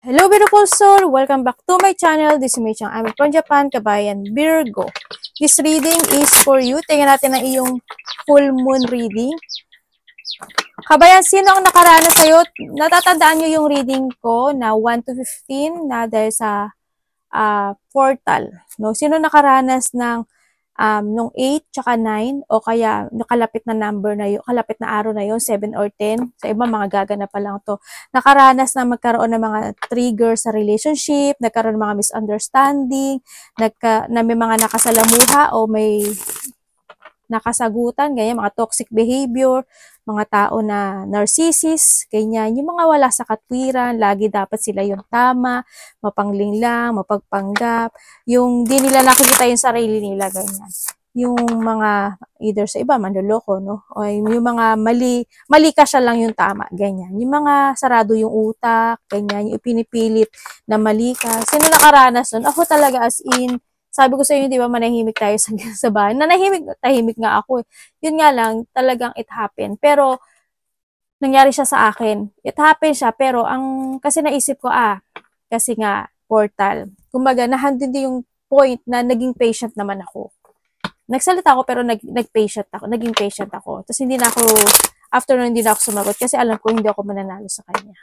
Hello beautiful soul! Welcome back to my channel. This is Mei Chang. I'm from Japan, Kabayan, Virgo. This reading is for you. Tingnan natin ang iyong full moon reading. Kabayan, sino ang nakaranas sa'yo? Natatandaan nyo yung reading ko na 1 to 15 na dahil sa portal. No? Sino nakaranas ng nung 8 tsaka 9 o kaya nakalapit na number na yun, kalapit na araw na yun, 7 or 10. Sa iba, mga gaganap pa lang to. Nakaranas na magkaroon ng mga trigger sa relationship, nagkaroon ng mga misunderstanding, na may mga nakasalamuha o may nakasagutan, ganyan, mga toxic behavior, mga tao na narcissist, ganyan, yung mga wala sa katwiran, lagi dapat sila yung tama, mapanglinglang, mapagpanggap, yung di nila nakikita yung sarili nila, ganyan. Yung mga, either sa iba, manloloko, no? O yung mga mali ka siya lang yung tama, ganyan. Yung mga sarado yung utak, ganyan, yung pinipilit na mali ka. Sino nakaranas nun? Ako talaga as in, sabi ko sa inyo, di ba, manahimik tayo sa bahay. Tahimik nga ako. Yun nga lang, talagang it happened. Pero, nangyari siya sa akin. It happened siya, pero kasi naisip ko, kasi nga, portal. Kumbaga, nahandin din yung point na naging patient naman ako. Nagsalita ako, pero naging patient ako. Tapos hindi na ako, after nun, hindi na ako sumagot kasi alam ko hindi ako mananalo sa kanya.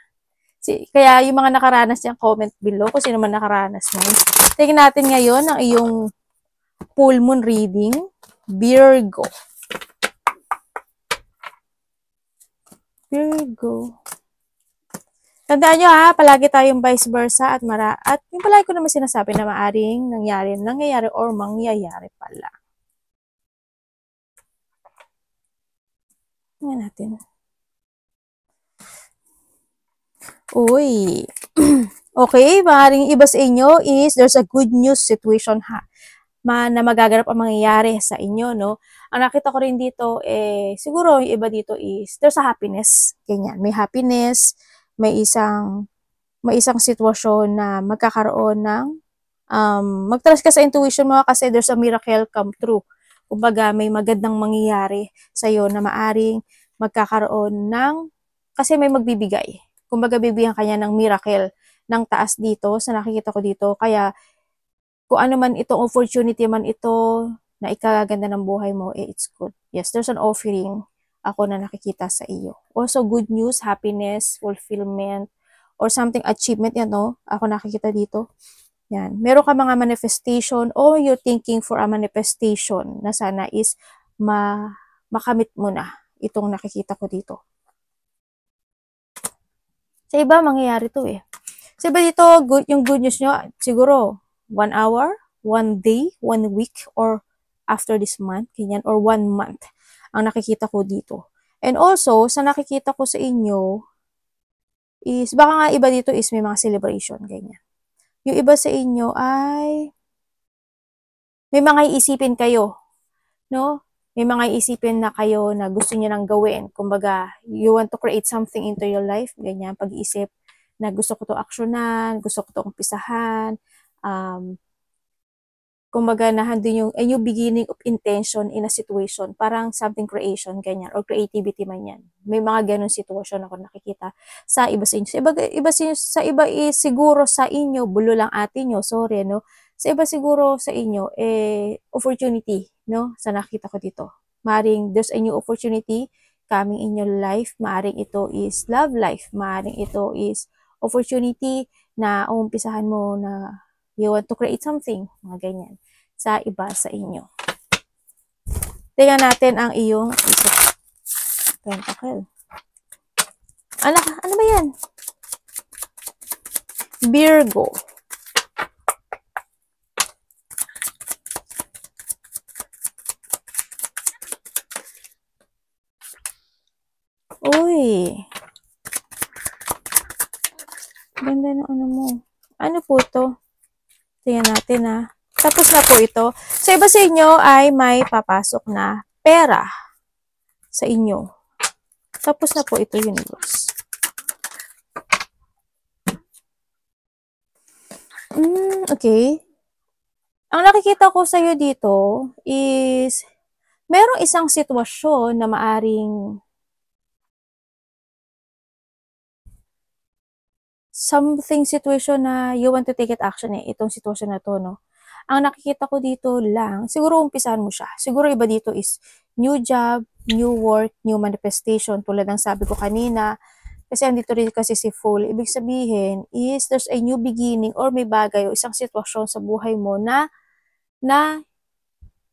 Kaya yung mga nakaranas niya, comment below kung sino man nakaranas niya. Tingnan natin ngayon ang iyong full moon reading, Virgo. Virgo. Tandaan nyo palagi tayong vice versa at yung palagi ko naman sinasabi na maaring nangyayari or mangyayari pala. Tingnan natin. Uy. Okay, maaaring iba sa inyo is there's a good news situation na magaganap ang mangyayari sa inyo, no? Ang nakita ko rin dito, siguro yung iba dito is there's a happiness. Ganyan, may happiness, may isang sitwasyon na magkakaroon ng mag-trust ka sa intuition mo kasi there's a miracle come true. Kumbaga, may magandang mangyayari sa iyo na maaring magkakaroon kasi may magbibigay. Kumbaga, bibigyan kanya ng miracle ng taas dito sa nakikita ko dito. Kaya, kung ano man itong opportunity man ito na ikaganda ng buhay mo, it's good. Yes, there's an offering ako na nakikita sa iyo. Also, good news, happiness, fulfillment, or something achievement, yan, no? Ako nakikita dito. Yan. Meron ka mga manifestation or you're thinking for a manifestation na sana is makamit mo na itong nakikita ko dito. Sa iba, mangyayari to Sa iba dito, yung good news nyo, siguro 1 hour, 1 day, 1 week, or after this month, ganyan, or 1 month ang nakikita ko dito. And also, sa nakikita ko sa inyo is, baka nga iba dito is may mga celebration, ganyan. Yung iba sa inyo ay may mga iisipin kayo, no? May mga iisipin na kayo na gusto niyo nang gawin. Kumbaga, you want to create something into your life, ganyan, pag-iisip na gusto ko to aksyonan, gusto ko to umpisahan, kumbaga, nahandun yung a new beginning of intention in a situation, parang something creation, ganyan, or creativity man yan. May mga ganun sitwasyon ako nakikita sa iba sa inyo. Sa iba is siguro sa inyo, bulo lang atin nyo, sorry, no? Sa iba siguro sa inyo, opportunity, no? Sa nakita ko dito. Maaring there's a new opportunity coming in your life. Maaring ito is love life. Maaring ito is opportunity na umpisahan mo na you want to create something, mga ganyan, sa iba sa inyo. Tingnan natin ang iyong pentacle. Ano ba yan? Virgo. Uy. Ganda na ano mo. Ano po to? Tingnan natin Tapos na po ito. Sa iba sa inyo ay may papasok na pera sa inyo. Tapos na po ito, universe. Okay. Ang nakikita ko sa iyo dito is merong isang sitwasyon na maaring something situation na you want to take it action itong sitwasyon na to, no? Ang nakikita ko dito lang, siguro umpisahan mo siya. Siguro iba dito is new job, new work, new manifestation. Tulad ng sabi ko kanina, kasi andito rin kasi si Fool. Ibig sabihin is there's a new beginning or may bagay o isang sitwasyon sa buhay mo na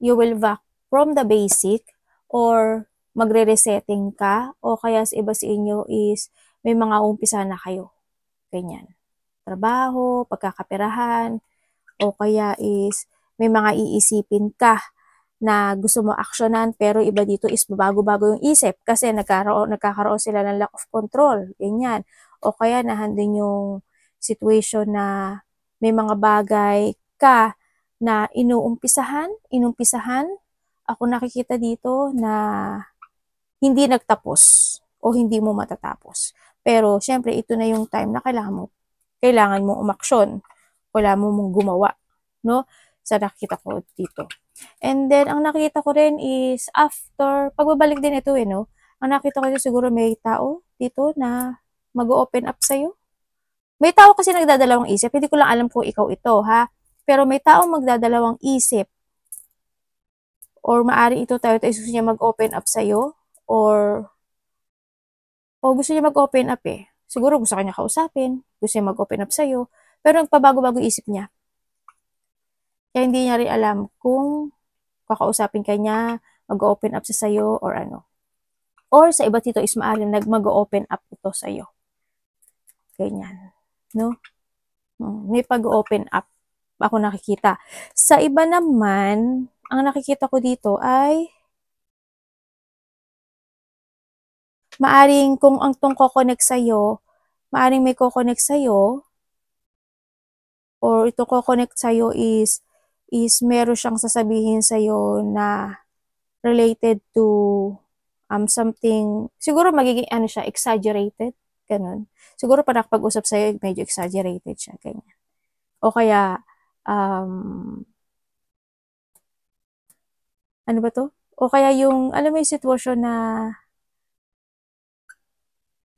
you will back from the basic or magre-resetting ka o kaya sa iba sa inyo is may mga umpisa na kayo. Ganyan. Trabaho, pagkakaperahan, o kaya is may mga iisipin ka na gusto mo aksyonan pero iba dito is bago-bago yung isip kasi nagkakaroon sila ng lack of control. Ganyan. O kaya nahandun yung situation na may mga bagay ka na inumpisahan, ako nakikita dito na hindi nagtapos o hindi mo matatapos. Pero syempre ito na yung time na kailangan mo umaksyon. Wala mo mong gumawa, no? Sa nakikita ko dito. And then, ang nakita ko rin is after, pagbabalik din ito no? Ang nakita ko dito siguro may tao dito na mag-open up sa'yo. May tao kasi nagdadalawang isip. Hindi ko lang alam kung ikaw ito, ha? Pero may tao magdadalawang isip. Or maari ito tayo gusto niya mag-open up sa'yo. Or gusto niya mag-open up Siguro gusto kanya kausapin. Gusto niya mag-open up sa'yo. Pero nagpabago-bago isip niya. Kaya hindi niya rin alam kung kakausapin ka niya, mag-open up sa sa'yo, or ano. Or sa iba dito is maaaring mag-open up ito sa'yo. Ganyan. No? May pag-open up ako nakikita. Sa iba naman, ang nakikita ko dito ay maaring kung ang tong ko-connect sa'yo, maaring may ko-connect sa'yo, or ito ko-connect sa'yo is meron siyang sasabihin sa'yo na related to something, siguro magiging ano siya, exaggerated, ganun. Siguro pag nakapag-usap sa'yo, medyo exaggerated siya, ganyan. O kaya, ano ba to? O kaya yung, alam mo yung sitwasyon na,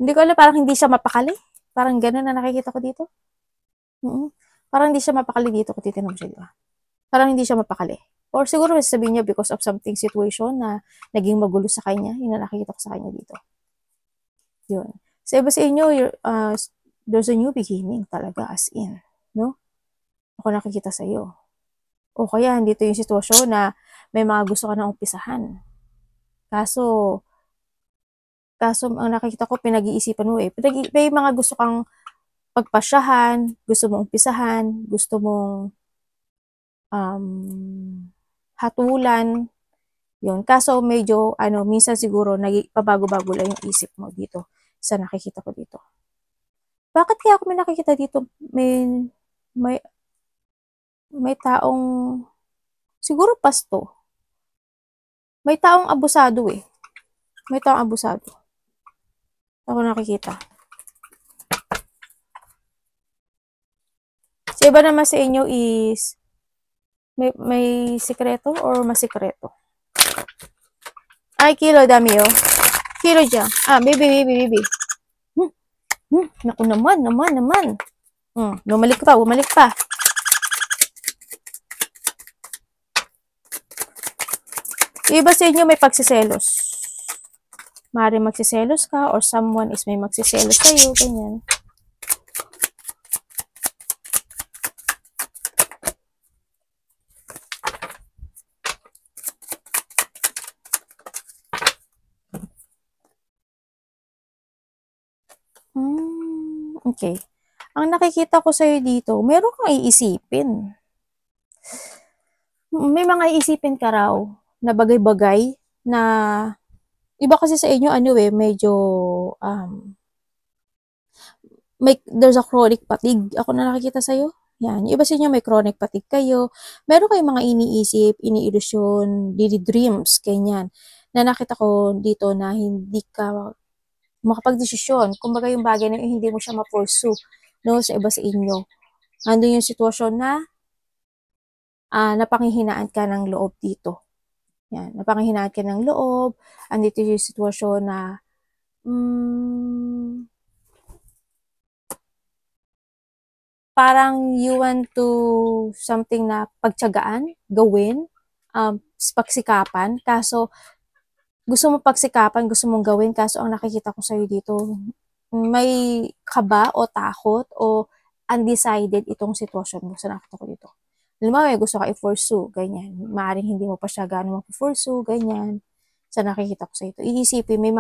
hindi ko alam, parang hindi siya mapakali. Parang ganun na nakikita ko dito. Parang hindi siya mapakali dito kung titignan mo siya, di ba? Parang hindi siya mapakali. Or siguro sabihin niya because of something situation na naging magulo sa kanya, yun na nakikita ko sa kanya dito. Yun. Sa iba sa inyo, there's a new beginning talaga as in, no? Ako nakikita sa iyo. O kaya, dito yung sitwasyon na may mga gusto ka na umpisahan. Kaso ang nakikita ko, pinag-iisipan mo may mga gusto kang pagpasyahan, gusto mong umpisahan, gusto mong hatulan. Yun. Kaso medyo, minsan siguro, pabago-bago lang yung isip mo dito sa nakikita ko dito. Bakit kaya ako may nakikita dito, may taong, siguro pasto. May taong abusado May taong abusado. Ako nakikita. Sa iba naman sa inyo is, may sikreto or masikreto? Ay, kilo, dami Kilo dyan. Baby. Naku naman. Bumalik pa. Iba sa inyo may pagsiselos. Maaaring magsiselos ka or someone is may magsiselos sa'yo, ganyan. Okay. Ang nakikita ko sa'yo dito, meron kang iisipin. May mga iisipin ka raw na bagay-bagay na iba kasi sa inyo medyo there's a chronic fatigue. Ako na nakikita sa'yo. Yan. Yung iba sa inyo may chronic fatigue kayo. Meron kayong mga iniisip, iniilusyon, dreams, ganyan. Na nakita ko dito na hindi ka makapag-desisyon. Kumbaga yung bagay na hindi mo siya ma-pursue, no, sa iba sa inyo. Andun yung sitwasyon na napanghihinaan ka ng loob dito. Yan, napanghihinaan ka ng loob. Andito yung sitwasyon na parang you want to something na pagtiyagaan, gawin, pagsikapan, kaso gusto mo pagsikapan, gusto mong gawin, kaso ang nakikita ko sa'yo dito, may kaba o takot o undecided itong sitwasyon mo sa nakita ko dito. Halimbawa, may gusto ka i-pursue, ganyan. Maaaring hindi mo pa siya gano'ng ma-pursue, ganyan. Sa nakikita ko sa ito. Iisipin, may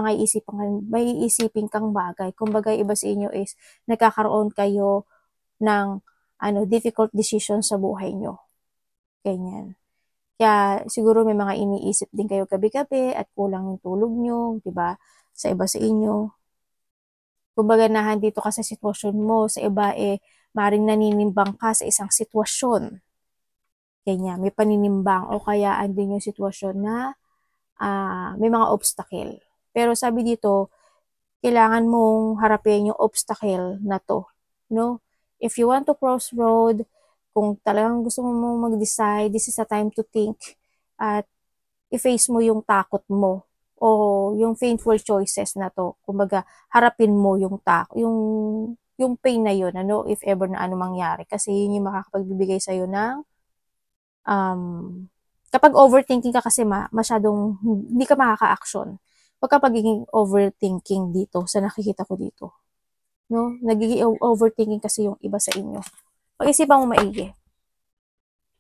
iisipin kang bagay. Kumbaga, iba sa inyo is, nagkakaroon kayo ng difficult decision sa buhay nyo. Ganyan. Kaya siguro may mga iniisip din kayo gabi-gabi at kulang yung tulog nyo, 'di ba? Sa iba sa inyo. Kumbaga nandito ka sa sitwasyon mo, sa iba maring naninimbang ka sa isang sitwasyon. Ganyan, may paninimbang o kaya andun yung sitwasyon na may mga obstacle. Pero sabi dito, kailangan mong harapin yung obstacle na to, no? If you want to cross road, kung talagang gusto mo mag-decide, this is a time to think at i-face mo yung takot mo o yung painful choices na to. Kumbaga, harapin mo yung yung pain na yun, if ever na mangyari. Kasi yun yung makakapagbibigay sa'yo ng kapag overthinking ka kasi masyadong hindi ka makaka-action. Huwag ka pagiging overthinking dito sa nakikita ko dito. No? Nagiging overthinking kasi yung iba sa inyo. Pag-isipan mo maigi.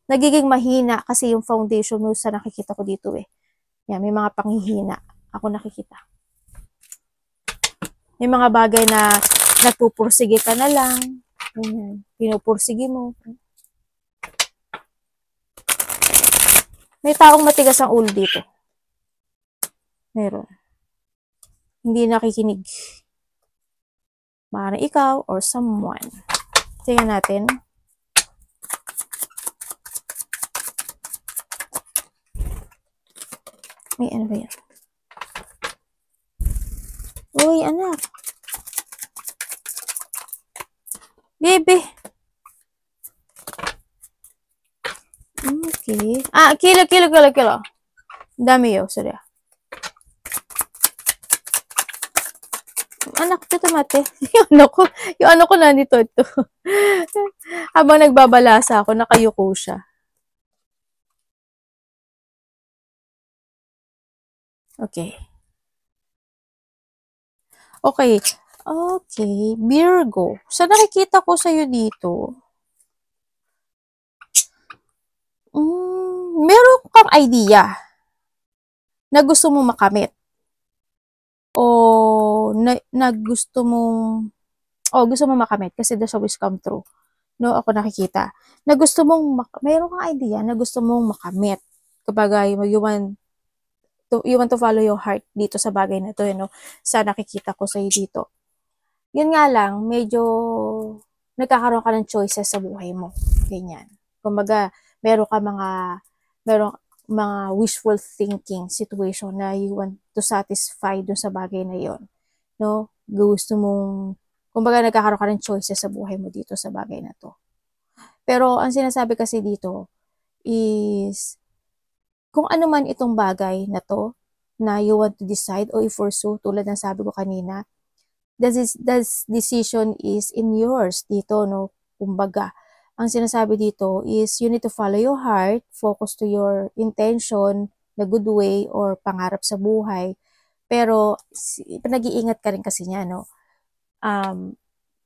Nagiging mahina kasi yung foundation mo sa nakikita ko dito Yan, may mga panghihina. Ako nakikita. May mga bagay na nagpupursige ka na lang. Ganyan. Pinupursige mo. May taong matigas ang ulo dito. Meron. Hindi nakikinig. Maaaring ikaw or someone. Tingnan natin. May ano ba yan? Uy, anak. Bebe. Okay. Kilo. Dami yun, sorry. Anak ko, mate. yung ano ko nandito ito. Habang nagbabalasa ako, nakayuko siya. Okay. Okay, Virgo. Sa nakikita ko sa'yo dito, meron kang idea na gusto mong makamit. O gusto mong makamit kasi the wish come true. No, ako nakikita. Na gusto mong meron kang idea na gusto mong makamit. Kapag you want to follow your heart dito sa bagay na to, sa nakikita ko sa'yo dito. Yun nga lang, medyo nagkakaroon ka ng choices sa buhay mo. Ganyan. Kumbaga, meron mga wishful thinking situation na you want to satisfy dun sa bagay na yon. No? Gusto mong, kumbaga nagkakaroon ka ng choices sa buhay mo dito sa bagay na to. Pero ang sinasabi kasi dito is, kung ano man itong bagay na to, na you want to decide o i-pursue, tulad ng sabi ko kanina, this decision is in yours dito, no? Kumbaga, ang sinasabi dito is you need to follow your heart, focus to your intention, the good way, or pangarap sa buhay. Pero, nag-iingat ka rin kasi niya, no?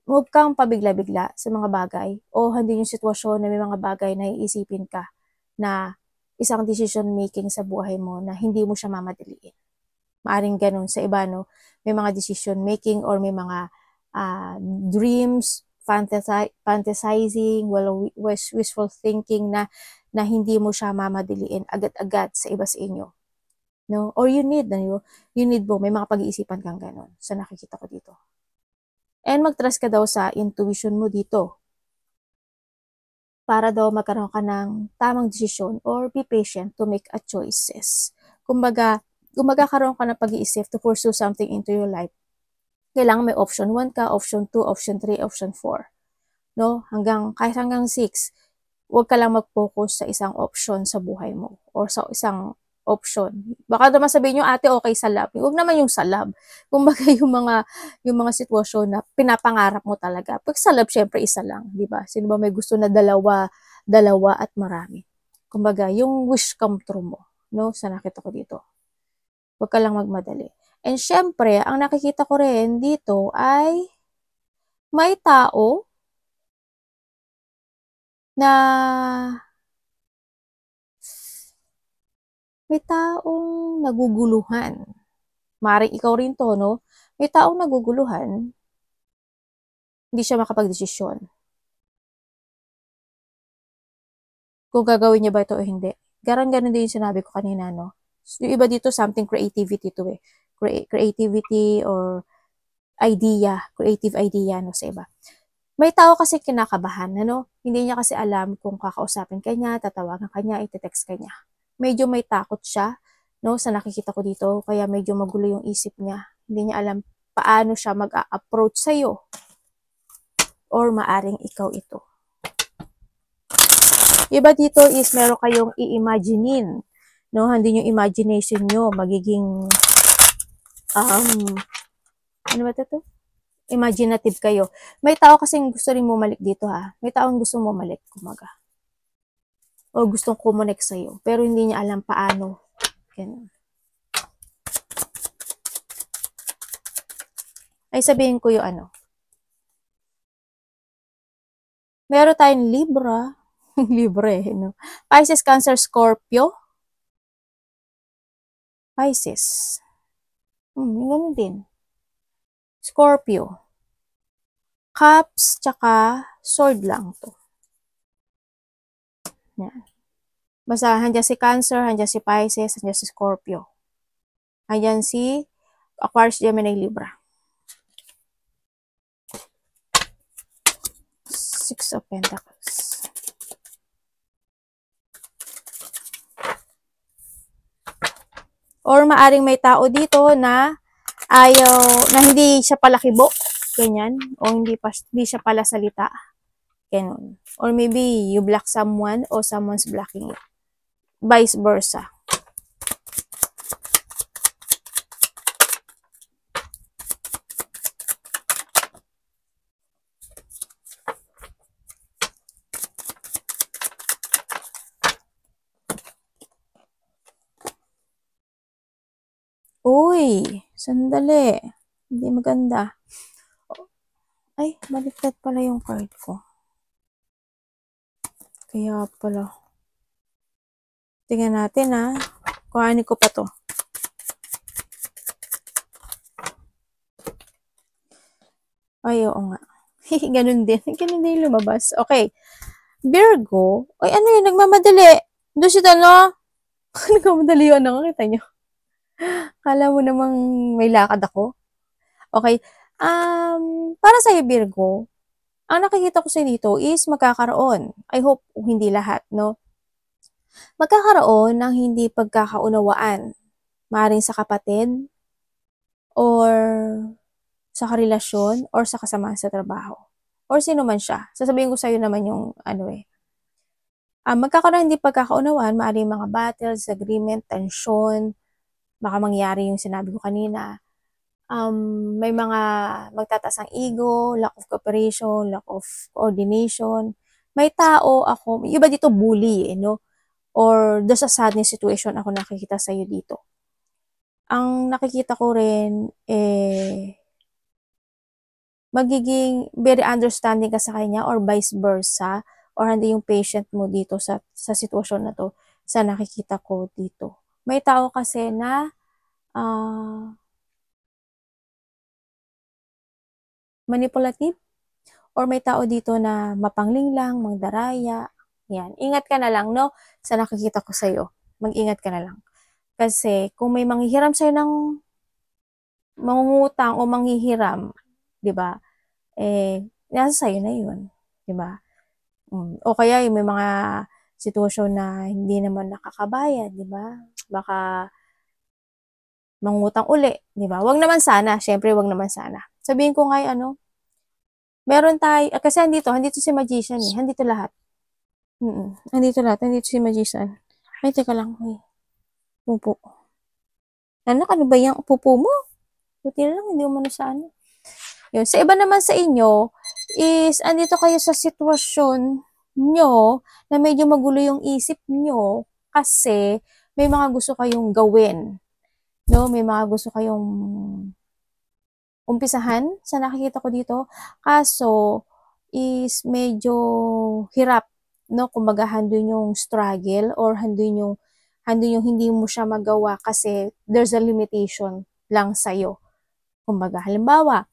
Huwag kang pabigla-bigla sa mga bagay o hindi yung sitwasyon na may mga bagay na iisipin ka na isang decision making sa buhay mo na hindi mo siya mamadaliin. Maaring ganun sa iba, no? May mga decision making or may mga dreams, fantasizing, wishful thinking na hindi mo siya mamadaliin agad-agad sa iba sa inyo. No? Or you need mo, may mga pag-iisipan kang ganun sa nakikita ko dito. And mag-trust ka daw sa intuition mo dito. Para daw magkaroon ka ng tamang desisyon or be patient to make a choices. Kumbaga, kung magkakaroon ka ng pag-iisip to pursue something into your life, kailangan may option 1 ka, option 2, option 3, option 4. No? Kahit hanggang 6, huwag ka lang mag-focus sa isang option sa buhay mo or sa isang option. Baka naman sabihin nyo, ate, okay sa love. Huwag naman yung sa love. Kumbaga yung mga sitwasyon na pinapangarap mo talaga. Pag sa love, syempre isa lang, di ba? Sino ba may gusto na dalawa at marami? Kumbaga, yung wish come true mo, no? Sa nakita ko dito. Huwag ka lang magmadali. And syempre, ang nakikita ko rin dito ay may tao na may taong naguguluhan. Maring ikaw rin to, no? May taong naguguluhan, hindi siya makapagdesisyon. Kung gagawin niya ba ito o hindi. Ganon din yung sinabi ko kanina, no? Yung iba dito, something creativity to eh. Creativity or idea, creative idea, no, sa iba. May tao kasi kinakabahan, ano? Hindi niya kasi alam kung kakausapin ka niya, tatawagan ka niya, iti-text ka niya. Medyo may takot siya, no, sa nakikita ko dito, kaya medyo magulo yung isip niya. Hindi niya alam paano siya mag-a-approach sa'yo. Or maaring ikaw ito. Iba dito is meron kayong i-imaginein, no? Hindi yung imagination nyo magiging ano ba ito? Imaginative kayo. May tao kasing gusto rin bumalik dito ha. May taong gusto bumalik, kumaga. O gustong kumonek sa'yo. Pero hindi niya alam paano. Ganun. Ay sabihin ko yung ano. Meron tayong Libra. Libra eh, no? Pisces, Cancer, Scorpio. Pisces. Ganun din. Scorpio. Cups, tsaka sword lang to. Yan. Basta, handyan si Cancer, handyan si Pisces, handyan si Scorpio. Handyan si Aquarius, Gemini, Libra. Six of Pentacles. Or maaring may tao dito na ayaw, na hindi siya pala kibo. Ganyan. O hindi siya pala salita. Ganun. Or maybe you block someone or someone's blocking you. Vice versa. Uy, sandali. Hindi maganda. Ay, baliktad pala yung card ko. Kaya pala. Tingnan natin ha. Kuhanin ko pa to. Ay, oo nga. Ganun din. Ganun din yung lumabas. Okay. Virgo. Ay, ano yun? Nagmamadali. Doon siya no? Nagmamadali yun. Ano, kita nyo? Kala mo namang may lakad ako? Okay. Para sa'yo, Virgo, ang nakikita ko sa'yo dito is magkakaroon. I hope hindi lahat, no? Magkakaroon ng hindi pagkakaunawaan. Maaaring sa kapatid, or sa karelasyon, or sa kasama sa trabaho. Or sino man siya. Sasabihin ko sa'yo naman yung magkakaroon hindi pagkakaunawaan, maaaring mga battles, agreement, tension, baka mangyari yung sinabi ko kanina. May mga magtataas ang ego, lack of cooperation, lack of coordination. May tao ako, iba dito bully, no? Or doon sa sadness situation ako nakikita sa'yo dito. Ang nakikita ko rin, magiging very understanding ka sa kanya or vice versa, or hindi yung patient mo dito sa sitwasyon na to, sa nakikita ko dito. May tao kasi na manipulative, or may tao dito na mapanglinglang, magdaraya. Yan. Ingat ka na lang, no? Sa nakikita ko sa'yo. Mag-ingat ka na lang. Kasi, kung may manghihiram sa'yo ng mangungutang o manghihiram, di ba? Nasa sa'yo na yun. Di ba? O kaya, may mga sitwasyon na hindi naman nakakabayad, di ba? Baka mangutang uli, di ba? Wag naman sana. Syempre, wag naman sana. Sabihin ko nga, meron tayo, kasi andito si Magician eh. Andito lahat. Andito lahat. Andito si Magician. Ay, teka lang. Pupo. Anak, ano ba yung pupo mo? Buti na lang, hindi mo sa ano. Yun. Sa iba naman sa inyo, is andito kayo sa sitwasyon nyo na medyo magulo yung isip nyo kasi may mga gusto kayong gawin. No? May mga gusto kayong umpisahan sa nakikita ko dito. Kaso, is medyo hirap, no? Kumbaga, handun yung struggle or handun yung hindi mo siya magawa kasi there's a limitation lang sa'yo. Kumbaga, halimbawa,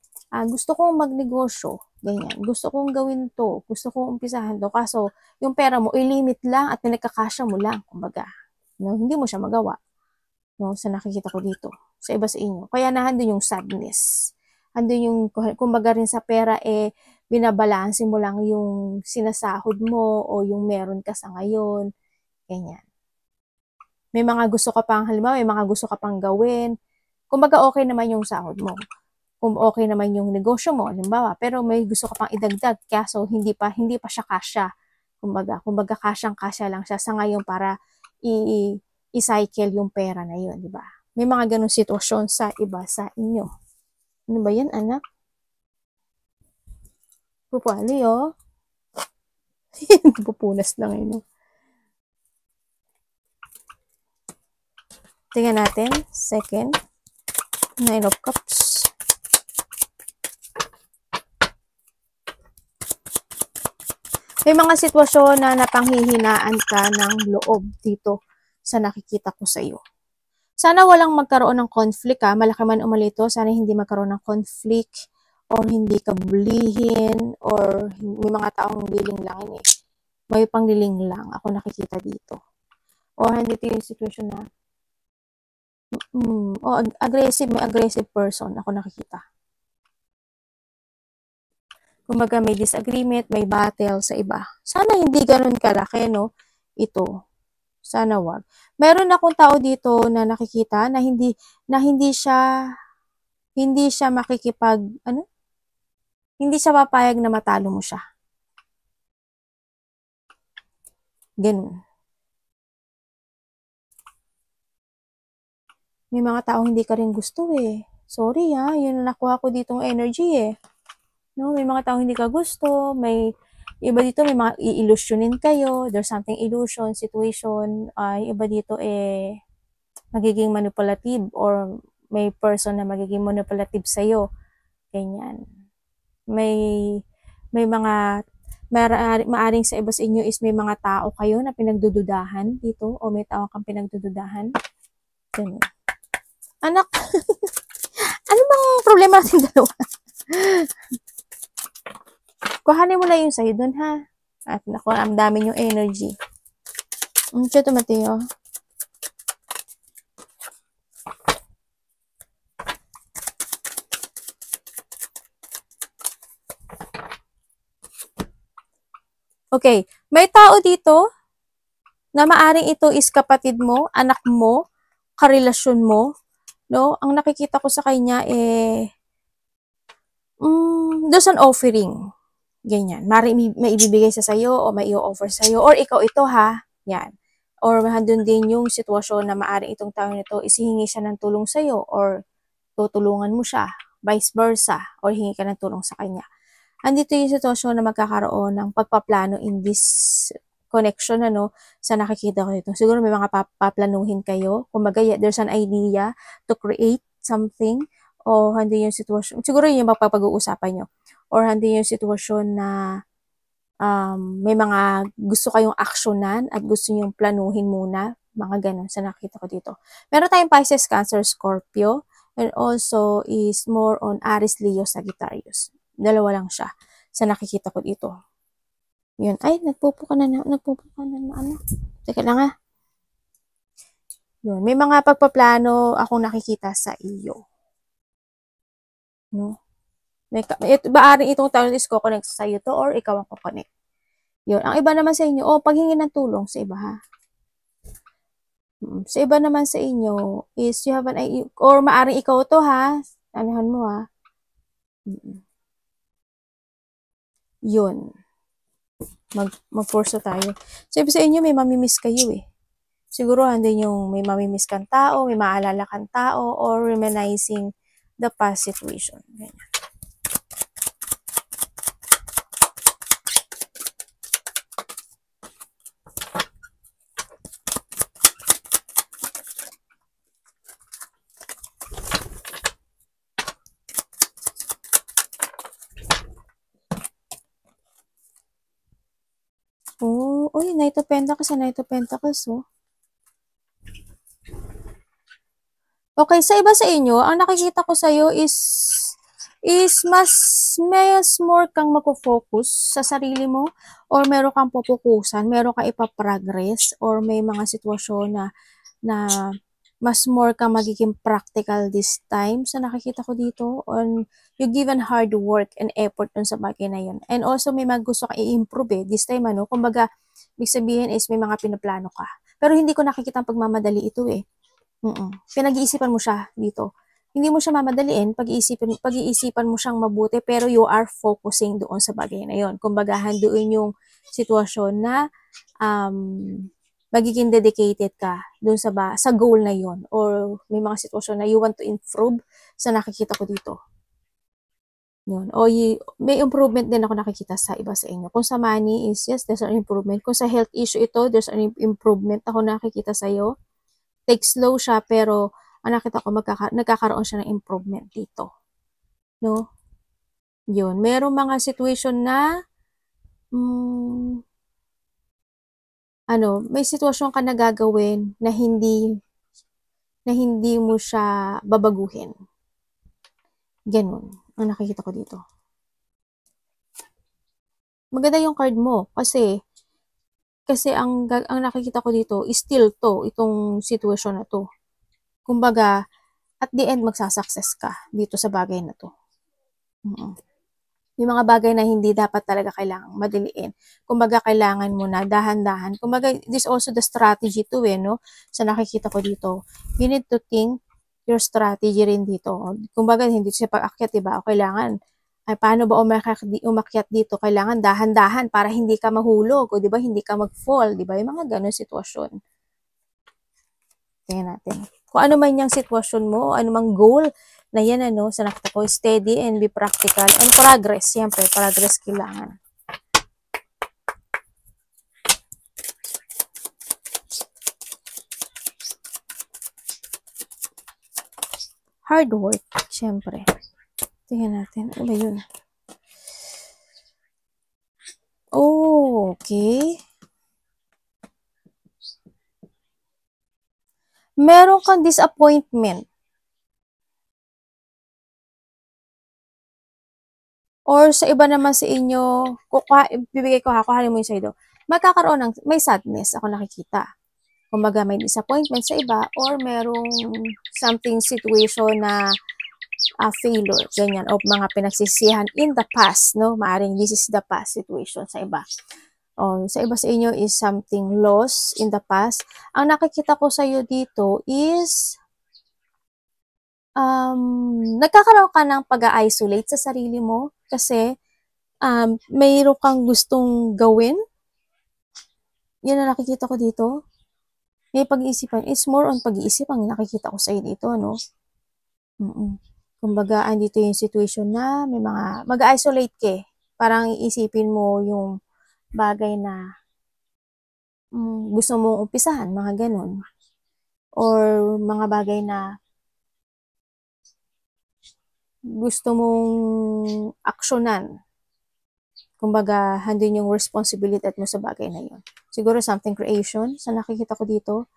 gusto kong magnegosyo, ganyan. Gusto kong gawin to, gusto kong umpisahan to. Kaso, yung pera mo, i-limit lang at pinagkakasya mo lang, kumbaga. No? Hindi mo siya magawa. No? Sa nakikita ko dito, sa iba sa inyo. Kaya nahandun yung sadness. Andun yung, kumbaga rin sa pera, binabalansin mo lang yung sinasahod mo o yung meron ka sa ngayon. Ganyan. May mga gusto ka pang, halimbawa, may mga gusto ka pang gawin. Kumbaga, okay naman yung sahod mo. Kung okay naman yung negosyo mo, halimbawa, pero may gusto ka pang idagdag, kaso hindi pa siya kasya. Kumbaga kasyang-kasya lang siya sa ngayon para i-cycle yung pera na yun, di ba? May mga ganung sitwasyon sa iba sa inyo. Ano ba yan, anak? Pupali, oh. Pupunas lang yun. Tingnan natin. Second. Nine of Cups. May mga sitwasyon na napanghihinaan ka ng loob dito sa nakikita ko sa iyo. Sana walang magkaroon ng conflict malaki man o malito, sana hindi magkaroon ng conflict or hindi ka bulihin or may mga taong liling lang may pangliling lang ako nakikita dito. O hindi ito yung situation na may aggressive person ako nakikita. Kumbaga may disagreement, may battle sa iba. Sana hindi ganun kalaki, no? Ito. Sana wag. Meron akong tao dito na nakikita na hindi siya makikipag, hindi siya papayag na matalo mo siya. Ganun. May mga taong hindi ka rin gusto Sorry yun na nakuha ko ditong energy No, may mga taong hindi ka gusto, may iba dito may mga i-illusionin kayo, there's something illusion, situation, iba dito magiging manipulative or may person na magiging manipulative sa iyo. Ganyan. May mga maaring sa iba sa inyo is may mga tao kayo na pinagdududahan dito o may tao kang pinagdududahan. Ganyan. Anak, ano bang problema natin dalawa? Kuhanin mo lang yung sa'yo dun, ha? At naku, ang dami yung energy. Ito, Mateo. Okay. May tao dito na maaring ito is kapatid mo, anak mo, karelasyon mo. No? Ang nakikita ko sa kanya there's an offering. Ganyan. May ibibigay sa sayo o may i-offer sa'yo. Or ikaw ito ha. Yan. Or handun din yung sitwasyon na maaring itong tao nito isihingi siya ng tulong sa'yo or tutulungan mo siya. Vice versa. Or hingi ka ng tulong sa kanya. Andito yung sitwasyon na magkakaroon ng pagpaplano in this connection sa nakikita ko dito. Siguro may mga paplanuhin kayo. Kumbaga, there's an idea to create something o hindi yung sitwasyon. Siguro yun yung mapapag-uusapan nyo. Or hindi yung sitwasyon na may mga gusto kayong aksyonan at gusto nyo planuhin muna. Mga ganun sa nakita ko dito. Meron tayong Pisces, Cancer, Scorpio. And also is more on Aries, Leo, Sagittarius. Dalawa lang siya sa nakikita ko dito. Yun. Ay, nagpupo ka na ano. Teka lang ha. Yun. May mga pagpaplano akong nakikita sa iyo. No? Maaring itong tao is ko-connect sa iyo to or ikaw ang ko-connect. Yun. Ang iba naman sa inyo, paghingi ng tulong sa iba ha. Sa iba naman sa inyo is you have or maaring ikaw to ha. Anuhan mo ha. Yun. Mag-force tayo. Sa iba sa inyo, may mamimiss kayo Siguro andun yung may mamimiss kang tao, may maalala kang tao, or reminiscing the past situation. Ganyan. Oh, uy, Knight of Pentacles sa Knight of Pentacles, oh. Okay, sa iba sa inyo, ang nakikita ko sa'yo is mas more kang magpo-focus sa sarili mo, or meron kang pupukusan, meron kang ipaprogress, or may mga sitwasyon na mas more kang magiging practical this time sa nakikita ko dito, on you given hard work and effort dun sa bagay na yun. And also, may gusto ka i-improve this time, ano, kumbaga, ibig sabihin is may mga pinaplano ka. Pero hindi ko nakikita ang pagmamadali ito eh. Pinag-iisipan mo siya dito. Hindi mo siya mamadaliin, pag-iisipan mo siyang mabuti, pero you are focusing doon sa bagay na yon. Kumbaga, doon yung sitwasyon na magiging dedicated ka doon sa goal na yon, or may mga sitwasyon na you want to improve sa nakikita ko dito. Yun. O may improvement din ako nakikita sa iba sa inyo. Kung sa money is, yes, there's an improvement. Kung sa health issue ito, there's an improvement ako nakikita sa'yo. Take slow siya, pero ang nakita ko nagkakaroon siya ng improvement dito. No? Yun. Merong mga situation na may sitwasyon ka na gagawin na hindi mo siya babaguhin. Ganun ang nakikita ko dito. Maganda yung card mo kasi ang nakikita ko dito is still itong sitwasyon na to. Kumbaga, at the end, magsasucess ka dito sa bagay na to. Yung mga bagay na hindi dapat talaga kailangang madaliin. Kumbaga, kailangan mo na dahan-dahan. Kumbaga, this also the strategy to no? Sa nakikita ko dito. You need to think your strategy rin dito. Kumbaga, hindi siya pag-akyat, diba? O kailangan, ay paano ba umakyat dito? Kailangan dahan-dahan para hindi ka mahulog, o diba? Hindi ka mag-fall, diba? Yung mga ganun sitwasyon. Tingnan natin. Kung ano man yung sitwasyon mo, ano mang goal na yan, sa nakita ko, steady and be practical and progress. Siyempre, progress kailangan. Hard work, siyempre. Tingnan natin. Ano ba yun? Oh, okay. Meron kang disappointment. Or sa iba naman sa inyo, bibigay ko kuhanin mo yung sa'yo. Magkakaroon may sadness ako nakikita. Kumbaga may disappointment sa iba, or merong something situation na failure, ganyan, o mga pinagsisihan in the past, no? Maaring this is the past situation sa iba. Sa iba sa inyo is something lost in the past. Ang nakikita ko sa iyo dito is nagkakaroon ka ng pag-isolate sa sarili mo kasi mayroon kang gustong gawin. Yan ang nakikita ko dito. May pag-iisipan. It's more on pag-iisip ang nakikita ko sa iyo dito, no? Kumbaga, andito yung situation na may mga mag-isolate ka. Parang iisipin mo yung bagay na gusto mong umpisahan, mga ganun. Or mga bagay na gusto mong aksyonan. Kumbaga, handin yung responsibility mo sa bagay na yun. Siguro something creation sa nakikita ko dito.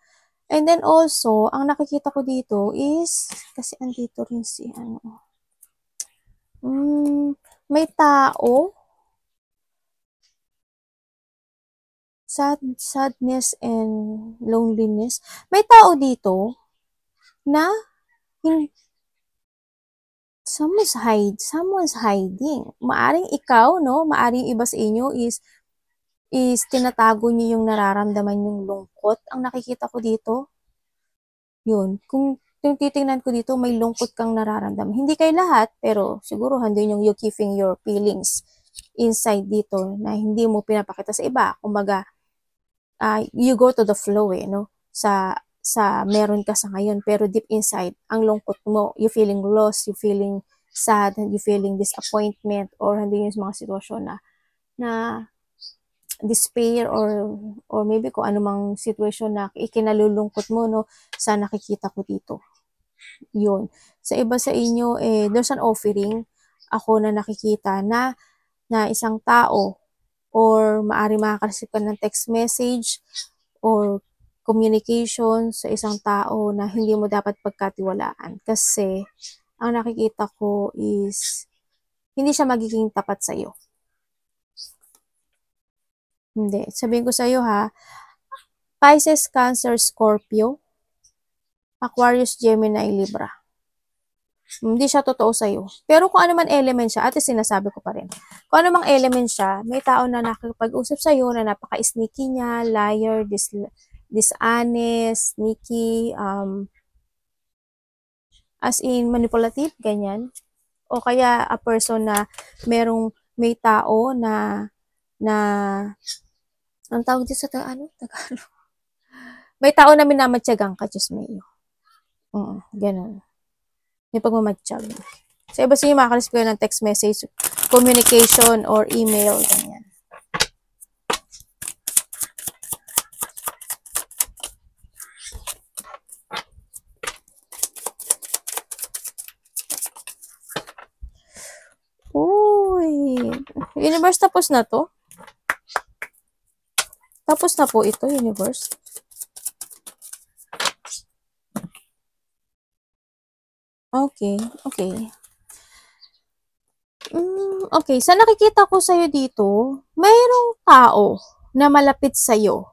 And then also, ang nakikita ko dito is, kasi andito rin si may tao, sadness and loneliness. May tao dito na someone's hiding. Maaring ikaw, no? Maaring iba sa inyo is tinatago niyo yung nararamdaman yung lungkot. Ang nakikita ko dito, yun. Kung titingnan ko dito, may lungkot kang nararamdaman. Hindi kay lahat, pero siguro handun yung you keeping your feelings inside dito na hindi mo pinapakita sa iba. Kumbaga, you go to the flow no? sa meron ka sa ngayon, pero deep inside, ang lungkot mo, you feeling lost, you feeling sad, you feeling disappointment, or hindi yung mga sitwasyon na despair or maybe kung anumang situation na ikinalulungkot mo, no, sa nakikita ko dito. Yun. Sa iba sa inyo, there's an offering ako na nakikita na isang tao or maari makaka-receive ka ng text message or communication sa isang tao na hindi mo dapat pagkatiwalaan. Kasi, ang nakikita ko is, hindi siya magiging tapat sa'yo. Hindi. Sabihin ko sa'yo ha, Pisces, Cancer, Scorpio, Aquarius, Gemini, Libra. Hindi siya totoo sa'yo. Pero kung ano man element siya, at sinasabi ko pa rin. Kung ano mang element siya, may tao na nakikipag-usap sa'yo na napaka-sneaky niya, liar, dishonest, sneaky, as in manipulative, ganyan. O kaya a person na may tao na ang tawag dito sa Tagalog. May tao na minamatyagang ka, Diyos mayo. Ganun. May pagmamatsyag. Sa iba sa inyo, makakalis ko ng text message, communication, or email, ganyan. Uy! Universe, tapos na to? Tapos na po ito, universe. Okay, okay. Okay, sa nakikita ko sa'yo dito, mayroong tao na malapit sa'yo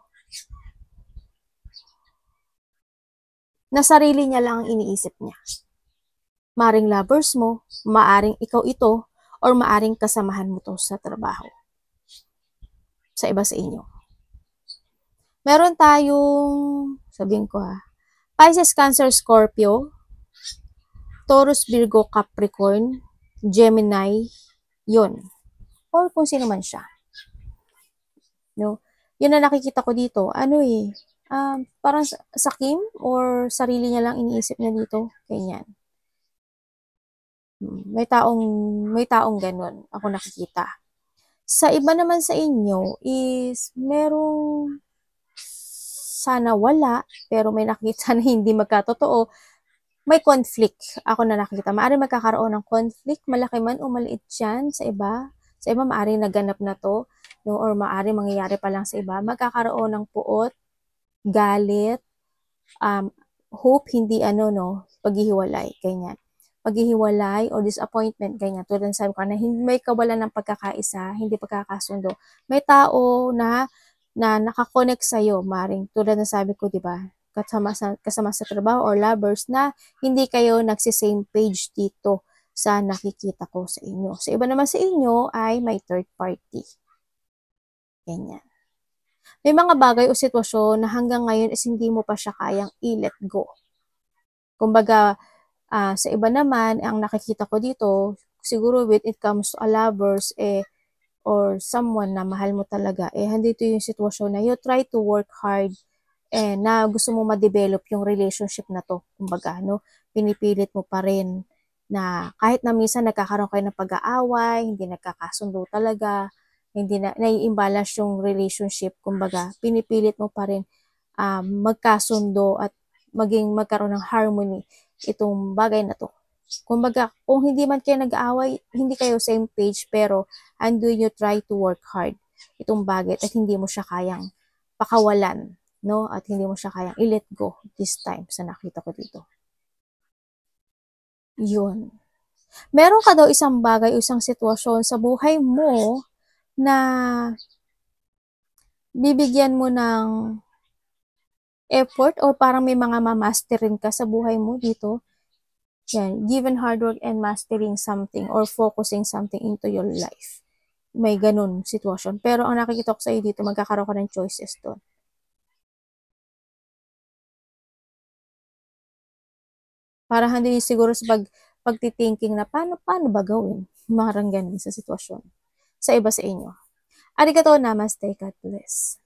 na sarili niya lang ang iniisip niya. Maaring lovers mo, maaring ikaw ito, or maaring kasamahan mo to sa trabaho. Sa iba sa inyo. Meron tayong, sabihin ko Pisces, Cancer, Scorpio, Taurus, Virgo, Capricorn, Gemini, yun. Or kung sino man siya. No? Yun na nakikita ko dito. Parang sakim or sarili niya lang iniisip niya dito. Ganyan. May taong ganun ako nakikita. Sa iba naman sa inyo is merong sana wala, pero may nakita na hindi magkatotoo. May conflict ako na nakikita. Maaari magkakaroon ng conflict, malaki man o maliit yan sa iba. Sa iba, maaari naganap na to, no? Or maaari mangyayari pa lang sa iba. Magkakaroon ng puot, galit, hope, hindi paghihiwalay, ganyan. Paghihiwalay o disappointment, ganyan. Tulad ng sabi ko na may kawalan ng pagkakaisa, hindi pagkakasundo. May tao na nakakonect sa'yo, maring tulad ng sabi ko, di ba? Kasama sa trabaho or lovers na hindi kayo nagsisame page dito sa nakikita ko sa inyo. Sa iba naman sa inyo ay may third party. Ganyan. May mga bagay o sitwasyon na hanggang ngayon is hindi mo pa siya kayang i-let go. Kumbaga, sa iba naman, ang nakikita ko dito, siguro when it comes to a lovers, or someone na mahal mo talaga, handito yung sitwasyon na you try to work hard na gusto mo ma-develop yung relationship na to. Kumbaga, pinipilit mo pa rin na kahit na minsan nagkakaroon kayo ng pag-aaway, hindi nagkakasundo talaga, hindi na nai-imbalance yung relationship, kumbaga, pinipilit mo pa rin magkasundo at magkaroon ng harmony itong bagay na to. Kumbaga, kung hindi man kayo nag-aaway, hindi kayo same page, pero do you try to work hard itong bagay at hindi mo siya kayang pakawalan, no? At hindi mo siya kayang i-let go this time sa nakita ko dito. Yun. Meron ka daw isang bagay o isang sitwasyon sa buhay mo na bibigyan mo ng effort or parang may mga mamasterin ka sa buhay mo dito. Yan, given hard work and mastering something or focusing something into your life. May ganun sitwasyon. Pero ang nakikita ko sa iyo dito, magkakaroon ka ng choices doon. Para hindi siguro sa pagtithinking na paano ba gawin? Marang ganun sa sitwasyon. Sa iba sa inyo. Arigatou, namaste, God bless.